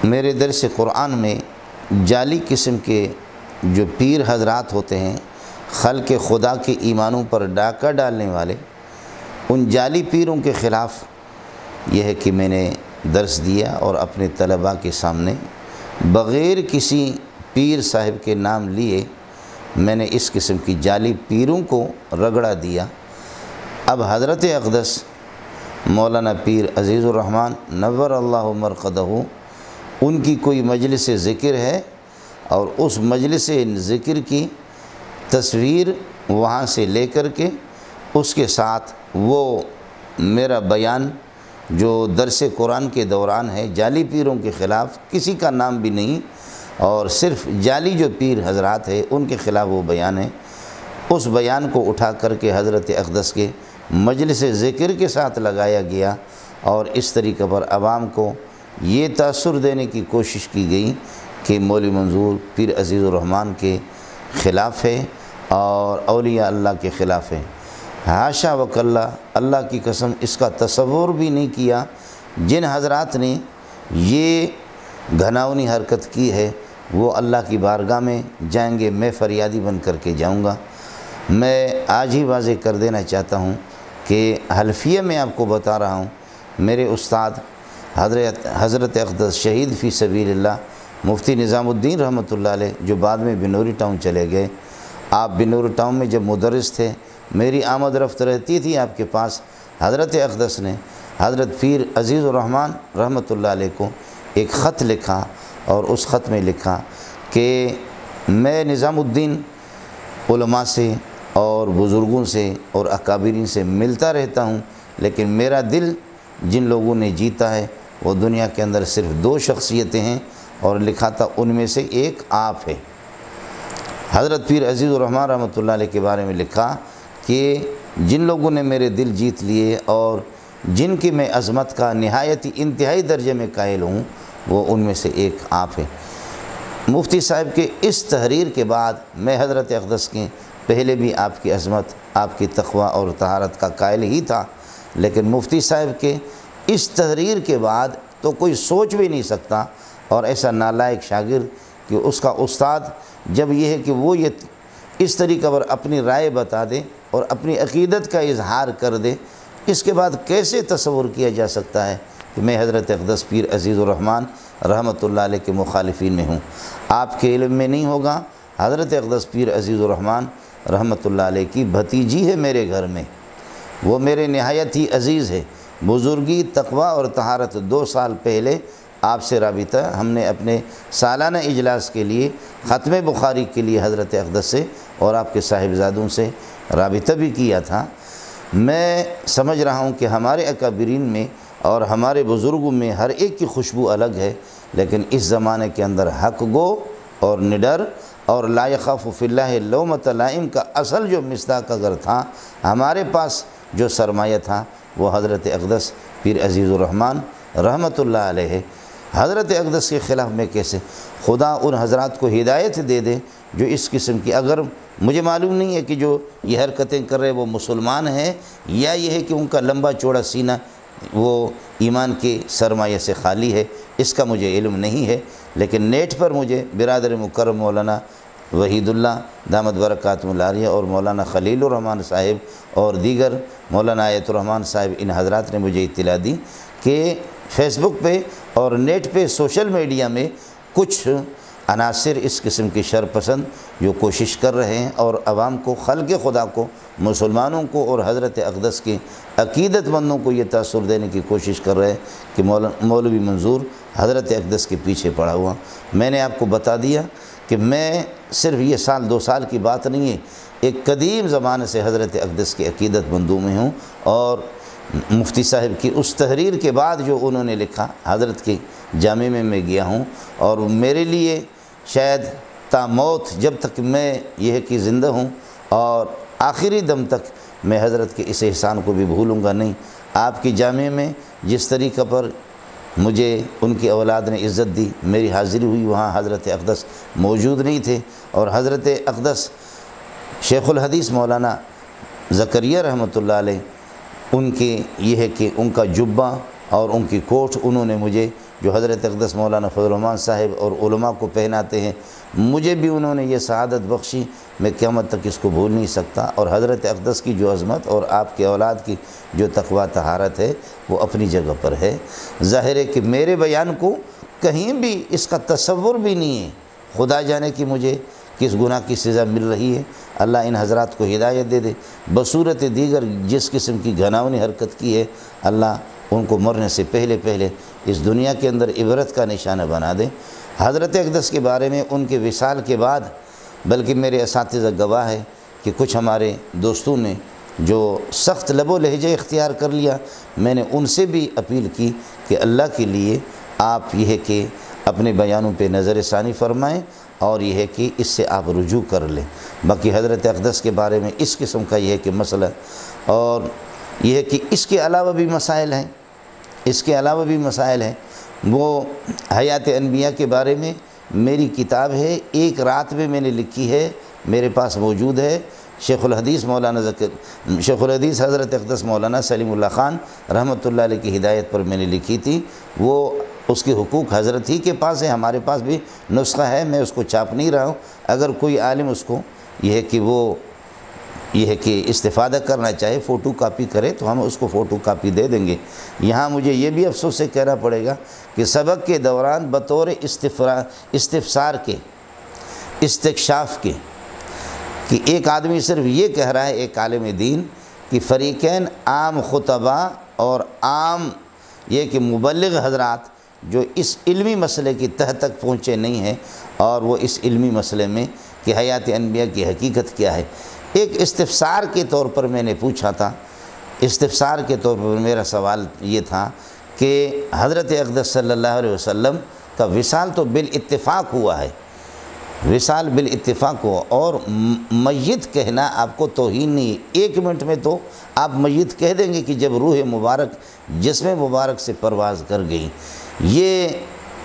میرے درس قرآن میں جعلی قسم کے جو پیر حضرات ہوتے ہیں، خلق خدا کے ایمانوں پر ڈاکہ ڈالنے والے، ان جعلی پیروں کے خلاف یہ ہے کہ میں نے درس دیا اور اپنے طلباء کے سامنے بغیر کسی پیر صاحب کے نام لیے میں نے اس قسم کی جعلی پیروں کو رگڑا دیا۔ اب حضرت اقدس مولانا پیر عزیز الرحمن نور اللہ مرقدہ، ان کی کوئی مجلس ذکر ہے اور اس مجلس ذکر کی تصویر وہاں سے لے کر کے اس کے ساتھ وہ میرا بیان جو درس قرآن کے دوران ہے جعلی پیروں کے خلاف، کسی کا نام بھی نہیں اور صرف جعلی جو پیر حضرات ہیں ان کے خلاف وہ بیان ہے، اس بیان کو اٹھا کر کے حضرت اقدس کے مجلس ذکر کے ساتھ لگایا گیا اور اس طریقے پر عوام کو یہ تاثر دینے کی کوشش کی گئی کہ مولوی منظور پیر عزیز الرحمن کے خلاف ہے اور اولیاء اللہ کے خلاف ہے۔ حاشا وکلہ، اللہ کی قسم اس کا تصور بھی نہیں کیا جن حضرات نے یہ گھناؤنی حرکت کی ہے وہ اللہ کی بارگاہ میں جائیں گے، میں فریادی بن کر کے جاؤں گا۔ میں آج ہی واضح کر دینا چاہتا ہوں کہ حلفیہ میں آپ کو بتا رہا ہوں، میرے استاد حضرت اقدس شہید فی سبیل اللہ مفتی نظام الدین رحمۃ اللہ علیہ، جو بعد میں بنوری ٹاؤن چلے گئے، آپ بنوری ٹاؤن میں جب مدرس تھے میری آمد رفت رہتی تھی آپ کے پاس، حضرت اقدس نے حضرت پیر عزیز الرحمن رحمۃ اللہ علیہ کو ایک خط لکھا اور اس خط میں لکھا کہ میں نظام الدین علماء سے اور بزرگوں سے اور اکابرین سے ملتا رہتا ہوں، لیکن میرا دل جن لوگوں نے جیتا ہے وہ دنیا کے اندر صرف 2 شخصیتیں ہیں، اور لکھا تھا ان میں سے ایک آپ ہے۔ حضرت پیر عزیز الرحمن رحمۃ اللہ علیہ کے بارے میں لکھا کہ جن لوگوں نے میرے دل جیت لیے اور جن کی میں عظمت کا نہایتی انتہائی درجے میں قائل ہوں وہ ان میں سے ایک آپ ہے۔ مفتی صاحب کے اس تحریر کے بعد میں حضرت اقدس کے پہلے بھی آپ کی عظمت، آپ کی تقوی اور طہارت کا قائل ہی تھا، لیکن مفتی صاحب کے اس تحریر کے بعد تو کوئی سوچ بھی نہیں سکتا، اور ایسا نالائق شاگرد کہ اس کا استاد جب یہ ہے کہ وہ یہ اس طریقے پر اپنی رائے بتا دے اور اپنی عقیدت کا اظہار کر دے، اس کے بعد کیسے تصور کیا جا سکتا ہے کہ میں حضرت اقدس پیر عزیز الرحمن رحمۃ اللہ علیہ کے مخالفین میں ہوں۔ آپ کے علم میں نہیں ہوگا، حضرت اقدس پیر عزیز الرحمن رحمۃ اللہ علیہ کی بھتیجی ہے میرے گھر میں، وہ میرے نہایت ہی عزیز ہے، بزرگی، تقوی اور طہارت۔ 2 سال پہلے آپ سے رابطہ ہم نے اپنے سالانہ اجلاس کے لیے ختم بخاری کے لیے حضرت اقدس سے اور آپ کے صاحبزادوں سے رابطہ بھی کیا تھا۔ میں سمجھ رہا ہوں کہ ہمارے اکابرین میں اور ہمارے بزرگوں میں ہر ایک کی خوشبو الگ ہے، لیکن اس زمانے کے اندر حق گو اور نڈر اور لا یخاف فی اللہ لومۃ لائم کا اصل جو مصداق اگر تھا، ہمارے پاس جو سرمایہ تھا وہ حضرت اقدس پیر عزیز الرحمن رحمۃ اللہ علیہ ہے۔ حضرت اقدس کے خلاف میں کیسے؟ خدا ان حضرات کو ہدایت دے دے جو اس قسم کی، اگر مجھے معلوم نہیں ہے کہ جو یہ حرکتیں کر رہے وہ مسلمان ہیں یا یہ ہے کہ ان کا لمبا چوڑا سینہ وہ ایمان کے سرمایہ سے خالی ہے، اس کا مجھے علم نہیں ہے، لیکن نیٹ پر مجھے برادر مکرم مولانا وحید اللہ دامت برکاتہم العالیہ اور مولانا خلیل الرحمن صاحب اور دیگر مولانا آیت الرحمن صاحب، ان حضرات نے مجھے اطلاع دی کہ فیس بک پہ اور نیٹ پہ سوشل میڈیا میں کچھ عناصر اس قسم کی شر پسند جو کوشش کر رہے ہیں اور عوام کو، خلق خدا کو، مسلمانوں کو اور حضرت اقدس کے عقیدت مندوں کو یہ تاثر دینے کی کوشش کر رہے ہیں کہ مولوی منظور حضرت اقدس کے پیچھے پڑا ہوا۔ میں نے آپ کو بتا دیا کہ میں صرف یہ 2 سال کی بات نہیں ہے، ایک قدیم زمانے سے حضرت اقدس کے عقیدت مندوں میں ہوں، اور مفتی صاحب کی اس تحریر کے بعد جو انہوں نے لکھا حضرت کے جامع میں گیا ہوں، اور میرے لیے شاید تا موت جب تک میں یہ ہے کہ زندہ ہوں اور آخری دم تک میں حضرت کے اس احسان کو بھی بھولوں گا نہیں۔ آپ کی جامع میں جس طریقہ پر مجھے ان کی اولاد نے عزت دی، میری حاضری ہوئی، وہاں حضرت اقدس موجود نہیں تھے، اور حضرت اقدس شیخ الحدیث مولانا زکریا رحمۃ اللہ علیہ ان کے یہ ہے کہ ان کا جبہ اور ان کی کوٹ انہوں نے مجھے جو حضرت اقدس مولانا فضل الرحمان صاحب اور علماء کو پہناتے ہیں، مجھے بھی انہوں نے یہ سعادت بخشی، میں قیامت تک اس کو بھول نہیں سکتا۔ اور حضرت اقدس کی جو عظمت اور آپ کے اولاد کی جو تقویٰ طہارت ہے وہ اپنی جگہ پر ہے۔ ظاہر ہے کہ میرے بیان کو کہیں بھی اس کا تصور بھی نہیں ہے، خدا جانے کہ مجھے کس گناہ کی سزا مل رہی ہے۔ اللہ ان حضرات کو ہدایت دے دے۔ بصورت دیگر جس قسم کی گھناؤنی حرکت کی ہے، اللہ ان کو مرنے سے پہلے پہلے اس دنیا کے اندر عبرت کا نشانہ بنا دے۔ حضرت اقدس کے بارے میں ان کے وصال کے بعد، بلکہ میرے اساتذہ گواہ ہے کہ کچھ ہمارے دوستوں نے جو سخت لب و لہجہ اختیار کر لیا، میں نے ان سے بھی اپیل کی کہ اللہ کے لیے آپ یہ ہے کہ اپنے بیانوں پہ نظر ثانی فرمائیں، اور یہ ہے کہ اس سے آپ رجوع کر لیں۔ باقی حضرت اقدس کے بارے میں اس قسم کا یہ ہے کہ مسئلہ، اور یہ ہے کہ اس کے علاوہ بھی مسائل ہیں، اس کے علاوہ بھی مسائل ہیں۔ وہ حیات انبیاء کے بارے میں میری کتاب ہے، ایک رات میں میں نے لکھی ہے، میرے پاس موجود ہے۔ شیخ الحدیث حضرت اقدس مولانا سلیم اللہ خان رحمۃ اللہ علیہ کی ہدایت پر میں نے لکھی تھی۔ وہ اس کے حقوق حضرت ہی کے پاس ہے، ہمارے پاس بھی نسخہ ہے، میں اس کو چھاپ نہیں رہا ہوں۔ اگر کوئی عالم اس کو یہ ہے کہ استفادہ کرنا چاہے، فوٹو کاپی کرے تو ہم اس کو فوٹو کاپی دے دیں گے۔ یہاں مجھے یہ بھی افسوس سے کہنا پڑے گا کہ سبق کے دوران بطور استفسار کے، استکشاف کے، کہ ایک آدمی صرف یہ کہہ رہا ہے، ایک عالم دین، کہ فریقین عام خطبہ اور عام یہ کہ مبلغ حضرات جو اس علمی مسئلے کی تہ تک پہنچے نہیں ہیں، اور وہ اس علمی مسئلے میں کہ حیات انبیاء کی حقیقت کیا ہے، ایک استفسار کے طور پر میں نے پوچھا تھا۔ استفسار کے طور پر میرا سوال یہ تھا کہ حضرت اقدس صلی اللہ علیہ وسلم کا وصال تو بالاتفاق ہوا ہے، وصال بالاتفاق ہوا، اور میت کہنا آپ کو توہین نہیں ہے۔ ایک منٹ میں تو آپ میت کہہ دیں گے کہ جب روح مبارک جسم مبارک سے پرواز کر گئی۔ یہ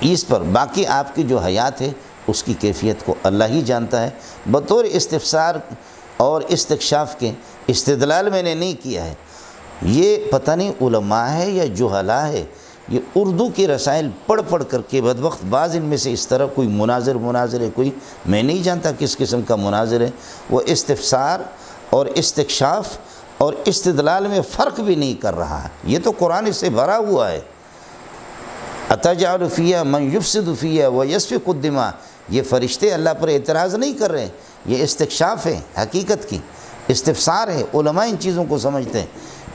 اس پر باقی آپ کی جو حیات ہے اس کی کیفیت کو اللہ ہی جانتا ہے۔ بطور استفسار اور استکشاف کے استدلال میں نے نہیں کیا ہے۔ یہ پتہ نہیں علماء ہے یا جہلا ہے، یہ اردو کے رسائل پڑھ کر کے بدبخت بعض ان میں سے اس طرح کوئی مناظر ہے، کوئی میں نہیں جانتا کس قسم کا مناظر ہے، وہ استفسار اور استکشاف اور استدلال میں فرق بھی نہیں کر رہا ہے۔ یہ تو قرآن اس سے بھرا ہوا ہے۔ اتجعل فیہا من یفسد فیہا ویسفک الدماء، یہ فرشتے اللہ پر اعتراض نہیں کر رہے، یہ استکشاف ہے، حقیقت کی استفسار ہے، علماء ان چیزوں کو سمجھتے ہیں۔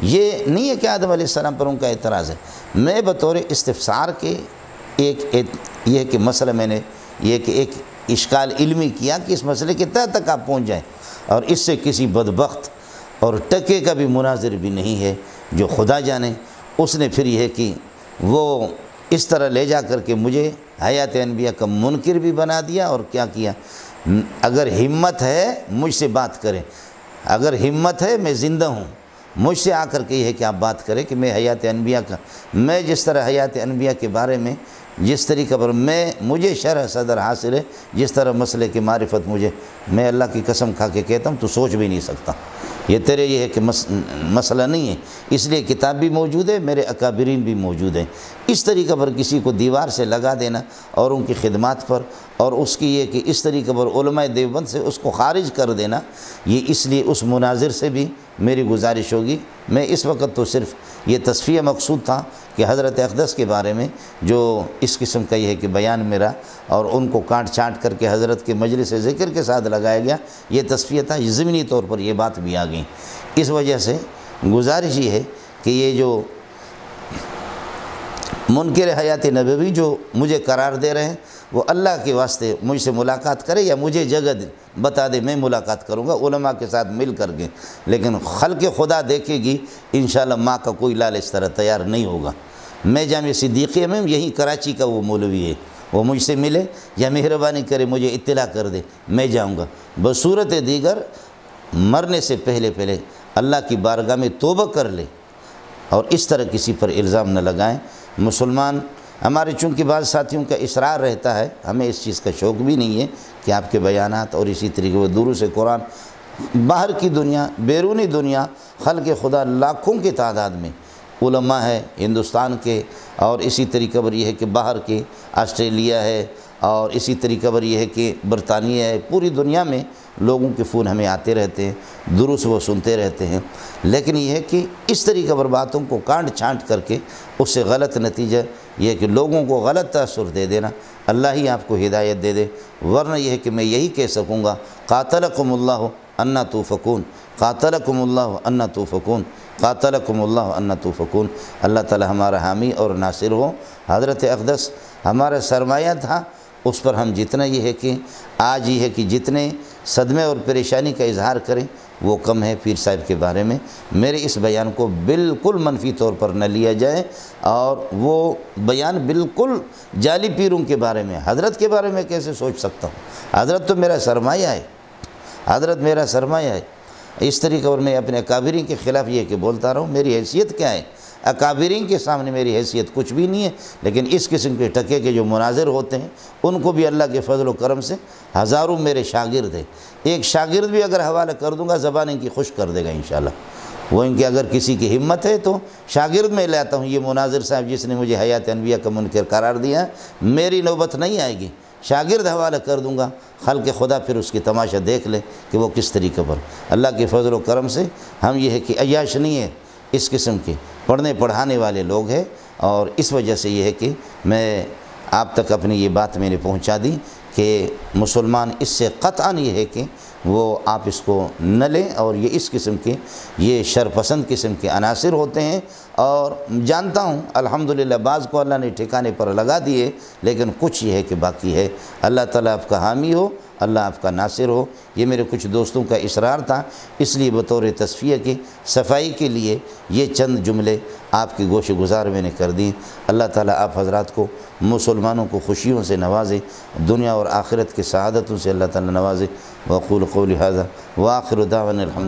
یہ نہیں ہے کہ آدم علیہ السلام پر ان کا اعتراض ہے۔ میں بطور استفسار کے یہ کہ مسئلہ میں نے یہ کہ ایک اشکال علمی کیا کہ اس مسئلے کے تہ تک آپ پہنچ جائیں، اور اس سے کسی بدبخت اور ٹکے کا بھی مناظر بھی نہیں ہے، جو خدا جانے اس نے پھر یہ ہے کہ وہ اس طرح لے جا کر کے مجھے حیات انبیاء کا منکر بھی بنا دیا، اور کیا کیا، اگر ہمت ہے مجھ سے بات کریں، اگر ہمت ہے میں زندہ ہوں، مجھ سے آ کر کے یہ ہے کہ آپ بات کریں کہ میں حیات انبیاء کا، میں جس طرح حیات انبیاء کے بارے میں جس طریقہ پر مجھے شرح صدر حاصل ہے، جس طرح مسئلے کی معرفت میں اللہ کی قسم کھا کے کہتا ہوں تو سوچ بھی نہیں سکتا۔ یہ تیرے یہ ہے کہ مسئلہ نہیں ہے، اس لیے کتاب بھی موجود ہے، میرے اکابرین بھی موجود ہیں۔ اس طریقہ پر کسی کو دیوار سے لگا دینا اور ان کی خدمات پر، اور اس کی یہ کہ اس طریقہ پر علماء دیوبند سے اس کو خارج کر دینا، یہ اس لیے اس مناظر سے بھی میری گزارش ہوگی۔ میں اس وقت تو صرف یہ تصفیہ مقصود تھا کہ حضرت اقدس کے بارے میں جو اس قسم کا یہ ہے کہ بیان میرا، اور ان کو کاٹ چھانٹ کر کے حضرت کے مجلس ذکر کے ساتھ لگایا گیا، یہ تصفیہ تھا، ضمنی طور پر یہ بات بھی آ گئی۔ اس وجہ سے گزارش یہ ہے کہ یہ جو منکر حیات نبوی جو مجھے قرار دے رہے ہیں، وہ اللہ کے واسطے مجھ سے ملاقات کرے یا مجھے جگہ بتا دے، میں ملاقات کروں گا علماء کے ساتھ مل کر کے، لیکن خلق خدا دیکھے گی انشاءاللہ ماں کا کوئی لال اس طرح تیار نہیں ہوگا۔ میں جامعہ صدیقیہ میں یہی کراچی کا وہ مولوی ہے، وہ مجھ سے ملے یا مہربانی کرے مجھے اطلاع کر دے، میں جاؤں گا۔ بصورت دیگر مرنے سے پہلے اللہ کی بارگاہ میں توبہ کر لے، اور اس طرح کسی پر الزام نہ لگائیں۔ مسلمان ہمارے چونکہ بعض ساتھیوں کا اصرار رہتا ہے، ہمیں اس چیز کا شوق بھی نہیں ہے کہ آپ کے بیانات اور اسی طریقے وہ دروس قرآن باہر کی دنیا، بیرونی دنیا، خلق خدا لاکھوں کی تعداد میں علماء ہے ہندوستان کے، اور اسی طریقہ پر یہ ہے کہ باہر کے آسٹریلیا ہے، اور اسی طریقہ پر یہ ہے کہ برطانیہ ہے، پوری دنیا میں لوگوں کے فون ہمیں آتے رہتے ہیں، دروس وہ سنتے رہتے ہیں، لیکن یہ ہے کہ اس طریقہ پر باتوں کو کانٹ چھانٹ کر کے اس سے غلط نتیجہ یہ ہے کہ لوگوں کو غلط تاثر دے دینا، اللہ ہی آپ کو ہدایت دے دے، ورنہ یہ ہے کہ میں یہی کہہ سکوں گا قاتلکم اللہ انا توفکون، قاتلکم اللہ انا توفکون، قاتلکم اللہ انا توفکون۔ اللہ تعالی ہمارا حامی اور ناصر ہو۔ حضرت اقدس ہمارا سرمایہ تھا، اس پر ہم جتنا یہ ہے کہ آج یہ ہے کہ جتنے صدمے اور پریشانی کا اظہار کریں وہ کم ہے پیر صاحب کے بارے میں۔ میرے اس بیان کو بالکل منفی طور پر نہ لیا جائے، اور وہ بیان بالکل جعلی پیروں کے بارے میں، حضرت کے بارے میں کیسے سوچ سکتا ہوں؟ حضرت تو میرا سرمایہ ہے، حضرت میرا سرمایہ ہے۔ اس طریقے پر میں اپنے اکابرین کے خلاف یہ کہ بولتا رہا ہوں، میری حیثیت کیا ہے؟ اکابرین کے سامنے میری حیثیت کچھ بھی نہیں ہے، لیکن اس قسم کے ٹکے کے جو مناظر ہوتے ہیں ان کو بھی اللہ کے فضل و کرم سے ہزاروں میرے شاگرد ہیں، ایک شاگرد بھی اگر حوالہ کر دوں گا زبان ان کی خوش کر دے گا انشاءاللہ۔ وہ ان کی اگر کسی کی ہمت ہے تو شاگرد میں لاتا ہوں، یہ مناظر صاحب جس نے مجھے حیات انبیاء کا منکر قرار دیا، میری نوبت نہیں آئے گی، شاگرد حوالہ کر دوں گا، خلق خدا پھر اس کی تماشا دیکھ لے کہ وہ کس طریقے پر۔ اللہ کے فضل و کرم سے ہم یہ ہے کہ عیاش نہیں ہے، اس قسم کے پڑھنے پڑھانے والے لوگ ہیں، اور اس وجہ سے یہ ہے کہ میں آپ تک اپنی یہ بات میں نے پہنچا دی کہ مسلمان اس سے قطعاً یہ ہے کہ وہ آپ اس کو نہ لیں، اور یہ اس قسم کے یہ شرپسند قسم کے عناصر ہوتے ہیں، اور جانتا ہوں الحمدللہ بعض کو اللہ نے ٹھکانے پر لگا دیے، لیکن کچھ یہ ہے کہ باقی ہے۔ اللہ تعالیٰ آپ کا حامی ہو، اللہ آپ کا ناصر ہو۔ یہ میرے کچھ دوستوں کا اصرار تھا، اس لیے بطور تصفیہ کی صفائی کے لیے یہ چند جملے آپ کی گوش گزار میں نے کر دی۔ اللہ تعالیٰ آپ حضرات کو مسلمانوں کو خوشیوں سے نوازے، دنیا اور آخرت کی سعادتوں سے اللہ تعالیٰ نوازے۔ وأقول قولي هذا وآخر دعوانا الحمد